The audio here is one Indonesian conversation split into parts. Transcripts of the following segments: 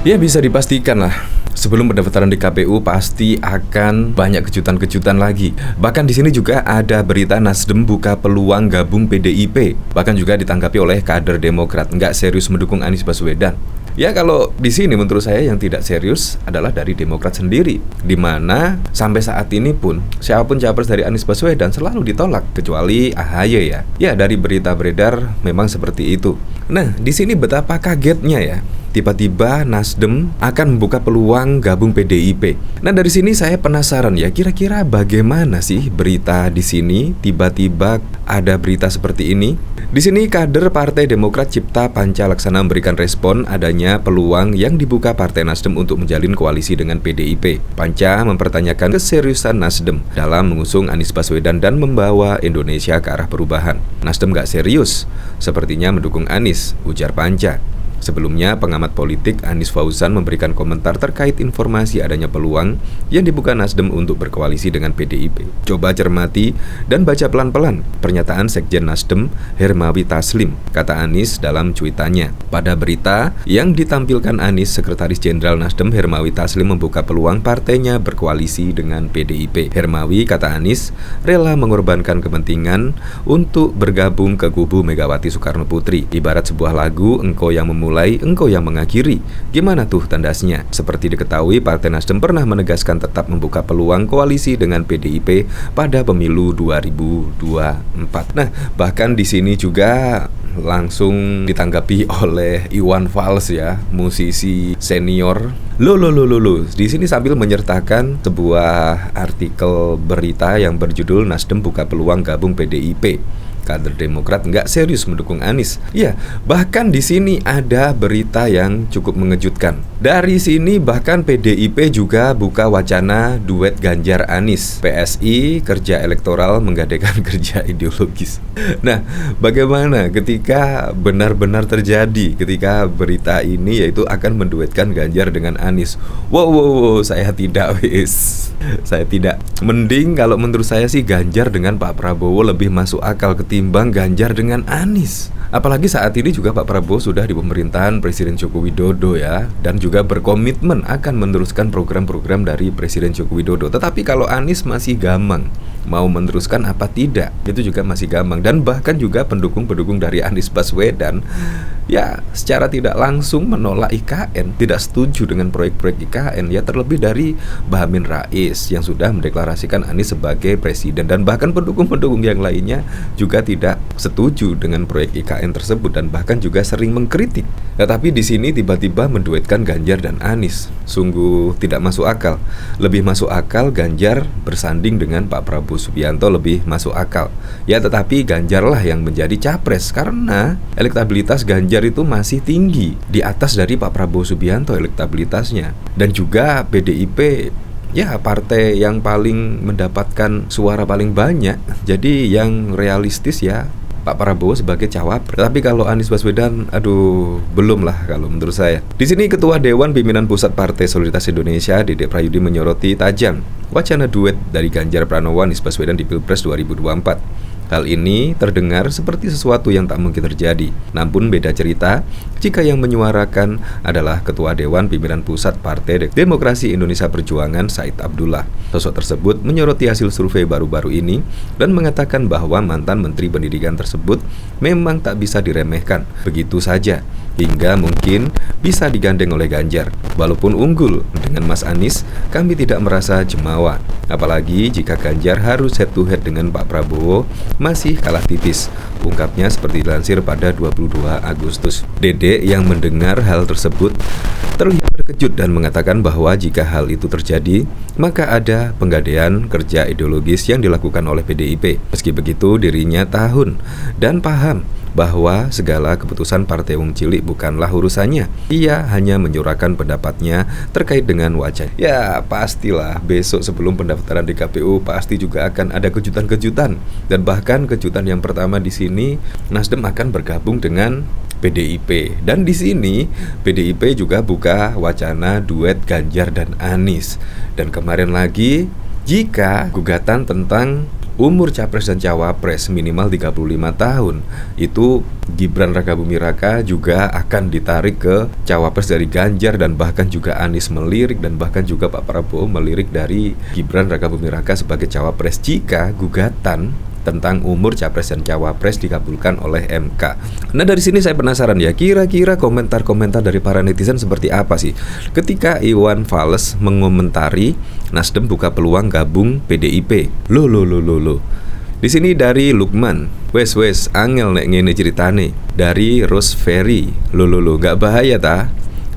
Ya bisa dipastikan lah, sebelum pendaftaran di KPU pasti akan banyak kejutan-kejutan lagi. Bahkan di sini juga ada berita Nasdem buka peluang gabung PDIP. Bahkan juga ditanggapi oleh kader Demokrat nggak serius mendukung Anies Baswedan. Ya kalau di sini menurut saya yang tidak serius adalah dari Demokrat sendiri, di mana sampai saat ini pun siapapun capres dari Anies Baswedan selalu ditolak kecuali AHY ya. Ya dari berita beredar memang seperti itu. Nah di sini betapa kagetnya ya. Tiba-tiba Nasdem akan membuka peluang gabung PDIP. Nah dari sini saya penasaran ya, kira-kira bagaimana sih berita di sini tiba-tiba ada berita seperti ini? Di sini kader Partai Demokrat Cipta Panca Laksana memberikan respon adanya peluang yang dibuka Partai Nasdem untuk menjalin koalisi dengan PDIP. Panca mempertanyakan keseriusan Nasdem dalam mengusung Anies Baswedan dan membawa Indonesia ke arah perubahan. Nasdem gak serius, sepertinya mendukung Anies, ujar Panca. Sebelumnya, pengamat politik Anies Fauzan memberikan komentar terkait informasi adanya peluang yang dibuka Nasdem untuk berkoalisi dengan PDIP. Coba cermati dan baca pelan-pelan pernyataan Sekjen Nasdem Hermawi Taslim, kata Anies dalam cuitannya. Pada berita yang ditampilkan Anies, Sekretaris Jenderal Nasdem Hermawi Taslim membuka peluang partainya berkoalisi dengan PDIP. Hermawi, kata Anies, rela mengorbankan kepentingan untuk bergabung ke kubu Megawati Soekarno Putri. Ibarat sebuah lagu, engkau yang memulai, engkau yang mengakhiri. Gimana tuh tandasnya? Seperti diketahui, Partai Nasdem pernah menegaskan tetap membuka peluang koalisi dengan PDIP pada pemilu 2024. Nah, bahkan di sini juga langsung ditanggapi oleh Iwan Fals ya, musisi senior. Loh. Di sini sambil menyertakan sebuah artikel berita yang berjudul Nasdem buka peluang gabung PDIP. Kader Demokrat nggak serius mendukung Anies. Ya, bahkan di sini ada berita yang cukup mengejutkan. Dari sini bahkan PDIP juga buka wacana duet Ganjar Anies. PSI kerja elektoral menggadaikan kerja ideologis. Nah, bagaimana ketika benar-benar terjadi ketika berita ini yaitu akan menduetkan Ganjar dengan Anies? Wow, saya tidak Saya tidak. Mending kalau menurut saya sih Ganjar dengan Pak Prabowo lebih masuk akal ketimbang Ganjar dengan Anies. Apalagi saat ini juga Pak Prabowo sudah di pemerintahan Presiden Joko Widodo ya, dan juga berkomitmen akan meneruskan program-program dari Presiden Joko Widodo. Tetapi kalau Anies masih gamang, mau meneruskan apa tidak, itu juga masih gamang. Dan bahkan juga pendukung-pendukung dari Anies Baswedan ya secara tidak langsung menolak IKN, tidak setuju dengan proyek-proyek IKN ya, terlebih dari Bahamin Rais yang sudah mendeklarasikan Anies sebagai presiden, dan bahkan pendukung-pendukung yang lainnya juga tidak setuju dengan proyek IKN tersebut dan bahkan juga sering mengkritik. Tetapi di sini tiba-tiba menduetkan Ganjar dan Anies, sungguh tidak masuk akal. Lebih masuk akal Ganjar bersanding dengan Pak Prabowo Subianto, lebih masuk akal. Ya tetapi Ganjarlah yang menjadi capres karena elektabilitas Ganjar itu masih tinggi, di atas dari Pak Prabowo Subianto elektabilitasnya. Dan juga PDIP ya partai yang paling mendapatkan suara paling banyak. Jadi yang realistis ya Pak Prabowo sebagai cawapres. Tapi kalau Anies Baswedan, belum lah kalau menurut saya. Di sini Ketua Dewan Pimpinan Pusat Partai Solidaritas Indonesia, Dede Prayudi, menyoroti tajam wacana duet dari Ganjar Pranowo Anies Baswedan di Pilpres 2024. Hal ini terdengar seperti sesuatu yang tak mungkin terjadi. Namun beda cerita jika yang menyuarakan adalah Ketua Dewan Pimpinan Pusat Partai Demokrasi Indonesia Perjuangan Said Abdullah. Sosok tersebut menyoroti hasil survei baru-baru ini dan mengatakan bahwa mantan Menteri Pendidikan tersebut memang tak bisa diremehkan begitu saja, hingga mungkin bisa digandeng oleh Ganjar. Walaupun unggul dengan Mas Anies, kami tidak merasa jemawa. Apalagi jika Ganjar harus head to head dengan Pak Prabowo, masih kalah tipis, ungkapnya seperti dilansir pada 22 Agustus. Dede yang mendengar hal tersebut terlihat terkejut dan mengatakan bahwa jika hal itu terjadi, maka ada penggadaian kerja ideologis yang dilakukan oleh PDIP. Meski begitu, dirinya tahun dan paham bahwa segala keputusan Partai Wong Cilik bukanlah urusannya. Ia hanya menyuarakan pendapatnya terkait dengan wacana. Ya pastilah besok sebelum pendaftaran di KPU pasti juga akan ada kejutan-kejutan. Dan bahkan kejutan yang pertama di sini, Nasdem akan bergabung dengan PDIP. Dan di sini PDIP juga buka wacana duet Ganjar dan Anies. Dan kemarin lagi, jika gugatan tentang umur capres dan cawapres minimal 35 tahun. Itu Gibran Rakabuming Raka juga akan ditarik ke cawapres dari Ganjar, dan bahkan juga Anies melirik, dan bahkan juga Pak Prabowo melirik dari Gibran Rakabuming Raka sebagai cawapres jika gugatan tentang umur capres dan cawapres dikabulkan oleh MK. Nah, dari sini saya penasaran ya, kira-kira komentar-komentar dari para netizen seperti apa sih ketika Iwan Fals mengomentari Nasdem buka peluang gabung PDIP. Loh. Di sini dari Lukman, wes angel nek ngene ceritane. Dari Roseferry, loh nggak bahaya ta?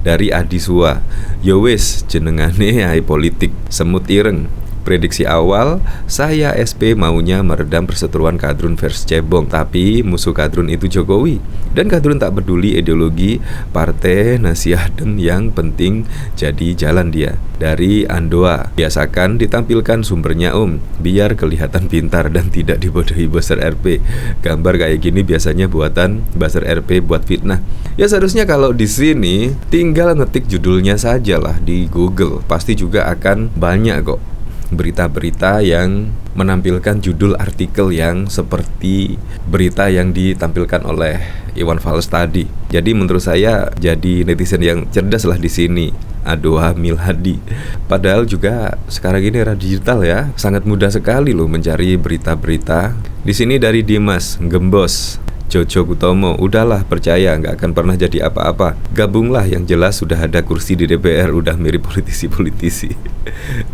Dari Adiswa, yo wes jenengane hai politik, semut ireng. Prediksi awal, saya SP maunya meredam perseteruan Kadrun versus Cebong, tapi musuh Kadrun itu Jokowi. Dan Kadrun tak peduli ideologi partai nasi adem, yang penting jadi jalan dia. Dari Andoa, biasakan ditampilkan sumbernya biar kelihatan pintar dan tidak dibodohi buzzer RP. Gambar kayak gini biasanya buatan buzzer RP buat fitnah. Ya seharusnya kalau di sini tinggal ngetik judulnya saja lah di Google, pasti juga akan banyak kok berita-berita yang menampilkan judul artikel yang seperti berita yang ditampilkan oleh Iwan Fals tadi. Jadi menurut saya jadi netizen yang cerdas lah di sini. Adoha Milhadi. Padahal juga sekarang ini era digital ya, sangat mudah sekali loh mencari berita-berita. Di sini dari Dimas Gembos, Jojo Kutomo, udahlah percaya nggak akan pernah jadi apa-apa. Gabunglah, yang jelas sudah ada kursi di DPR, udah mirip politisi-politisi.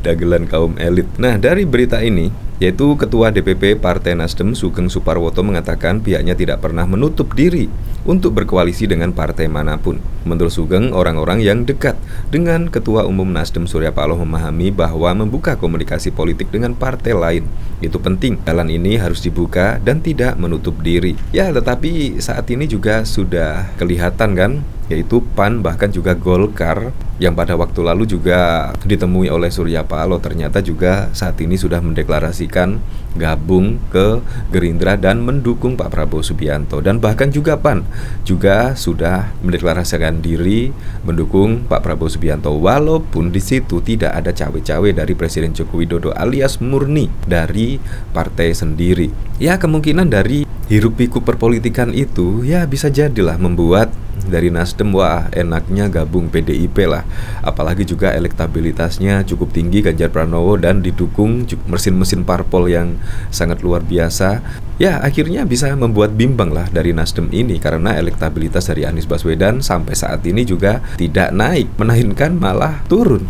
Dagelan kaum elit. Nah, dari berita ini, yaitu Ketua DPP Partai Nasdem Sugeng Suparwoto mengatakan pihaknya tidak pernah menutup diri untuk berkoalisi dengan partai manapun. Menurut Sugeng, orang-orang yang dekat dengan Ketua Umum Nasdem Surya Paloh memahami bahwa membuka komunikasi politik dengan partai lain itu penting. Jalan ini harus dibuka dan tidak menutup diri. Ya, tetapi saat ini juga sudah kelihatan kan, yaitu PAN bahkan juga Golkar yang pada waktu lalu juga ditemui oleh Surya Paloh, ternyata juga saat ini sudah mendeklarasikan gabung ke Gerindra dan mendukung Pak Prabowo Subianto. Dan bahkan juga PAN juga sudah mendeklarasikan diri mendukung Pak Prabowo Subianto, walaupun di situ tidak ada cawe-cawe dari Presiden Joko Widodo alias murni dari partai sendiri. Ya, kemungkinan dari hiruk pikuk perpolitikan itu ya bisa jadilah membuat dari Nasdem, wah enaknya gabung PDIP lah. Apalagi juga elektabilitasnya cukup tinggi Ganjar Pranowo dan didukung mesin-mesin parpol yang sangat luar biasa. Ya, akhirnya bisa membuat bimbang lah dari Nasdem ini, karena elektabilitas dari Anies Baswedan sampai saat ini juga tidak naik, melainkan malah turun.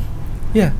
Ya,